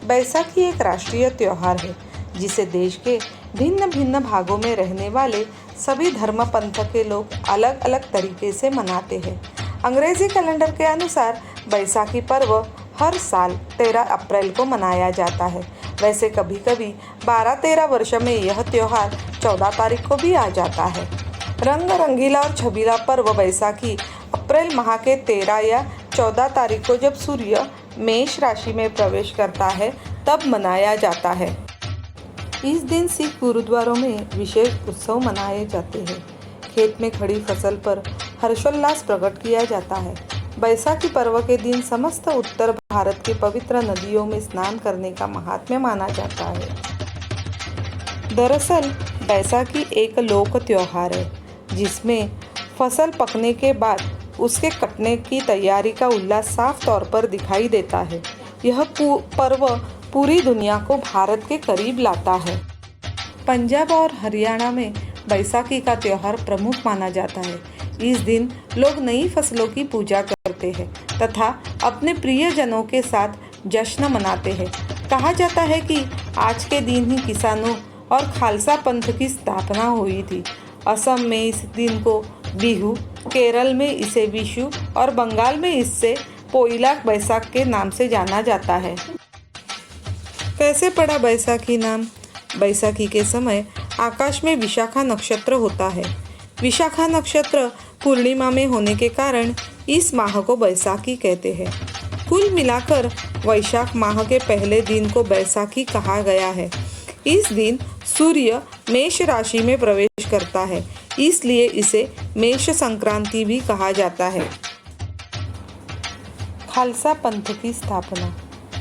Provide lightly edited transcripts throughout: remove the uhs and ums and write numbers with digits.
बैसाखी एक राष्ट्रीय त्योहार है जिसे देश के भिन्न भिन्न भागों में रहने वाले सभी धर्म पंथ के लोग अलग अलग तरीके से मनाते हैं। अंग्रेजी कैलेंडर के अनुसार बैसाखी पर्व हर साल 13 अप्रैल को मनाया जाता है। वैसे कभी कभी 12-13 वर्ष में यह त्यौहार 14 तारीख को भी आ जाता है। रंग रंगीला और छबीला पर्व बैसाखी अप्रैल माह के 13 या 14 तारीख को जब सूर्य मेष राशि में प्रवेश करता है तब मनाया जाता है। इस दिन सिख गुरुद्वारों में विशेष उत्सव मनाए जाते हैं। खेत में खड़ी फसल पर हर्षोल्लास प्रकट किया जाता है। बैसाखी पर्व के दिन समस्त उत्तर भारत की पवित्र नदियों में स्नान करने का महात्म्य माना जाता है। दरअसल बैसाखी एक लोक त्योहार है जिसमें फसल पकने के बाद उसके कटने की तैयारी का उल्लास साफ तौर पर दिखाई देता है। यह पर्व पूरी दुनिया को भारत के करीब लाता है। पंजाब और हरियाणा में बैसाखी का त्यौहार प्रमुख माना जाता है। इस दिन लोग नई फसलों की पूजा करते हैं तथा अपने प्रियजनों के साथ जश्न मनाते हैं। कहा जाता है कि आज के दिन ही किसानों और खालसा पंथ की स्थापना हुई थी। असम में इस दिन को बिहू, केरल में इसे विशु और बंगाल में इससे पोइला बैसाख के नाम से जाना जाता है। कैसे पड़ा बैसाखी नाम? बैसाखी के समय आकाश में विशाखा नक्षत्र होता है। विशाखा नक्षत्र पूर्णिमा में होने के कारण इस माह को बैसाखी कहते हैं। कुल मिलाकर वैशाख माह के पहले दिन को बैसाखी कहा गया है। इस दिन सूर्य मेष राशि में प्रवेश करता है, इसलिए इसे मेष संक्रांति भी कहा जाता है। खालसा पंथ की स्थापना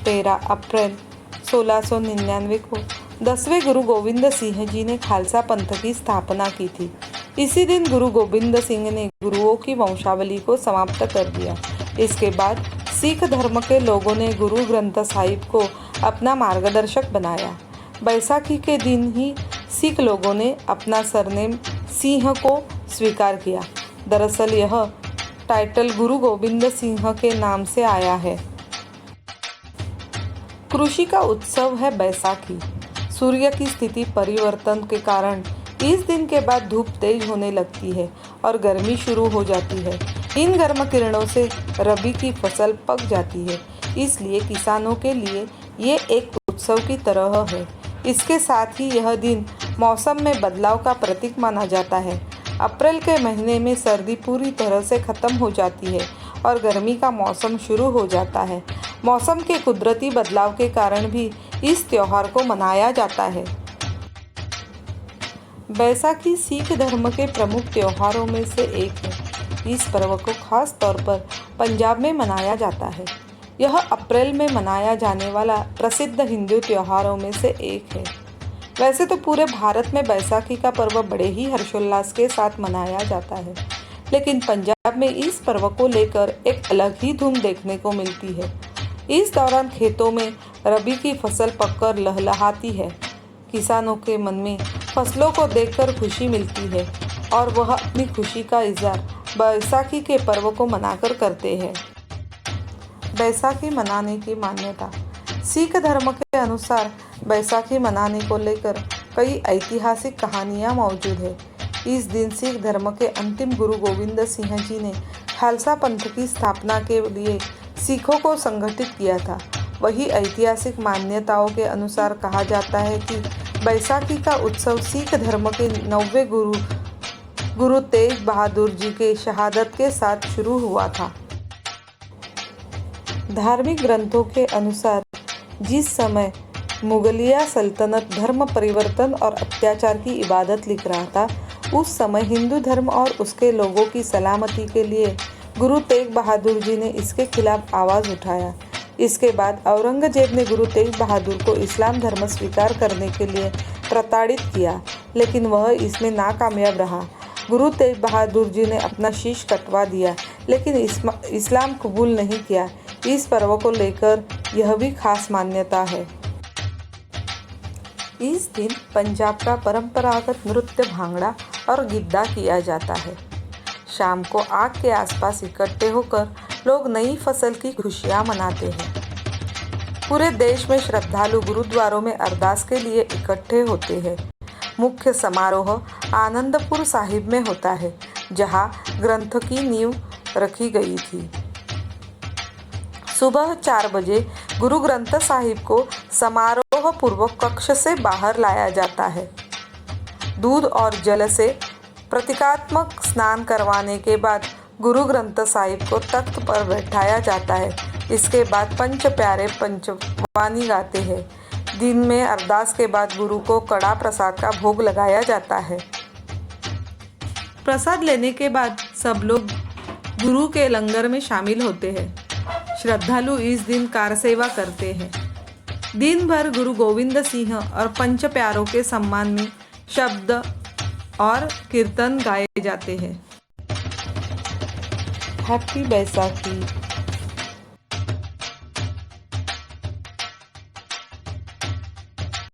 13 अप्रैल 1699 को 10वें गुरु गोविंद सिंह जी ने खालसा पंथ की स्थापना की थी। इसी दिन गुरु गोविंद सिंह ने गुरुओं की वंशावली को समाप्त कर दिया। इसके बाद सिख धर्म के लोगों ने गुरु ग्रंथ साहिब को अपना मार्गदर्शक बनाया। बैसाखी के दिन ही सिख लोगों ने अपना सरनेम सिंह को स्वीकार किया। दरअसल यह टाइटल गुरु गोविंद सिंह के नाम से आया है। कृषि का उत्सव है बैसाखी। सूर्य की स्थिति परिवर्तन के कारण इस दिन के बाद धूप तेज होने लगती है और गर्मी शुरू हो जाती है। इन गर्म किरणों से रबी की फसल पक जाती है, इसलिए किसानों के लिए ये एक उत्सव की तरह है। इसके साथ ही यह दिन मौसम में बदलाव का प्रतीक माना जाता है। अप्रैल के महीने में सर्दी पूरी तरह से खत्म हो जाती है और गर्मी का मौसम शुरू हो जाता है। मौसम के कुदरती बदलाव के कारण भी इस त्योहार को मनाया जाता है। बैसाखी सिख धर्म के प्रमुख त्योहारों में से एक है। इस पर्व को खास तौर पर पंजाब में मनाया जाता है। यह अप्रैल में मनाया जाने वाला प्रसिद्ध हिंदू त्योहारों में से एक है। वैसे तो पूरे भारत में बैसाखी का पर्व बड़े ही हर्षोल्लास के साथ मनाया जाता है, लेकिन पंजाब में इस पर्व को लेकर एक अलग ही धूम देखने को मिलती है। इस दौरान खेतों में रबी की फसल पककर लहलहाती है। किसानों के मन में फसलों को देखकर खुशी मिलती है और वह अपनी खुशी का इजहार बैसाखी के पर्व को मनाकर करते हैं। बैसाखी मनाने की मान्यता। सिख धर्म के अनुसार बैसाखी मनाने को लेकर कई ऐतिहासिक कहानियाँ मौजूद है। इस दिन सिख धर्म के अंतिम गुरु गोविंद सिंह जी ने खालसा पंथ की स्थापना के लिए सिखों को संगठित किया था। वही ऐतिहासिक मान्यताओं के अनुसार कहा जाता है कि बैसाखी का उत्सव सिख धर्म के 9वें गुरु तेग बहादुर जी के शहादत के साथ शुरू हुआ था। धार्मिक ग्रंथों के अनुसार जिस समय मुगलिया सल्तनत धर्म परिवर्तन और अत्याचार की इबादत लिख रहा था, उस समय हिंदू धर्म और उसके लोगों की सलामती के लिए गुरु तेग बहादुर जी ने इसके खिलाफ आवाज़ उठाया। इसके बाद औरंगजेब ने गुरु तेग बहादुर को इस्लाम धर्म स्वीकार करने के लिए प्रताड़ित किया, लेकिन वह इसमें नाकामयाब रहा। गुरु तेग बहादुर जी ने अपना शीश कटवा दिया, लेकिन इस्लाम कबूल नहीं किया। इस पर्व को लेकर यह भी खास मान्यता है। इस दिन पंजाब का परंपरागत नृत्य भांगड़ा और गिद्दा किया जाता है। शाम को आग के आसपास इकट्ठे होकर लोग नई फसल की खुशियां मनाते हैं। पूरे देश में श्रद्धालु गुरुद्वारों में अरदास के लिए इकट्ठे होते हैं। मुख्य समारोह आनंदपुर साहिब में होता है, जहां ग्रंथ की नींव रखी गई थी। सुबह 4 बजे गुरु ग्रंथ साहिब को समारोह पूर्वक कक्ष से बाहर लाया जाता है। दूध और जल से प्रतीकात्मक स्नान करवाने के बाद गुरु ग्रंथ साहिब को तख्त पर बैठाया जाता है। इसके बाद पंच प्यारे पंचवानी गाते हैं। दिन में अरदास के बाद गुरु को कड़ा प्रसाद का भोग लगाया जाता है। प्रसाद लेने के बाद सब लोग गुरु के लंगर में शामिल होते हैं। श्रद्धालु इस दिन कार सेवा करते हैं। दिन भर गुरु गोविंद सिंह और पंच प्यारों के सम्मान में शब्द और कीर्तन गाए जाते हैं। हैप्पी बैसाखी।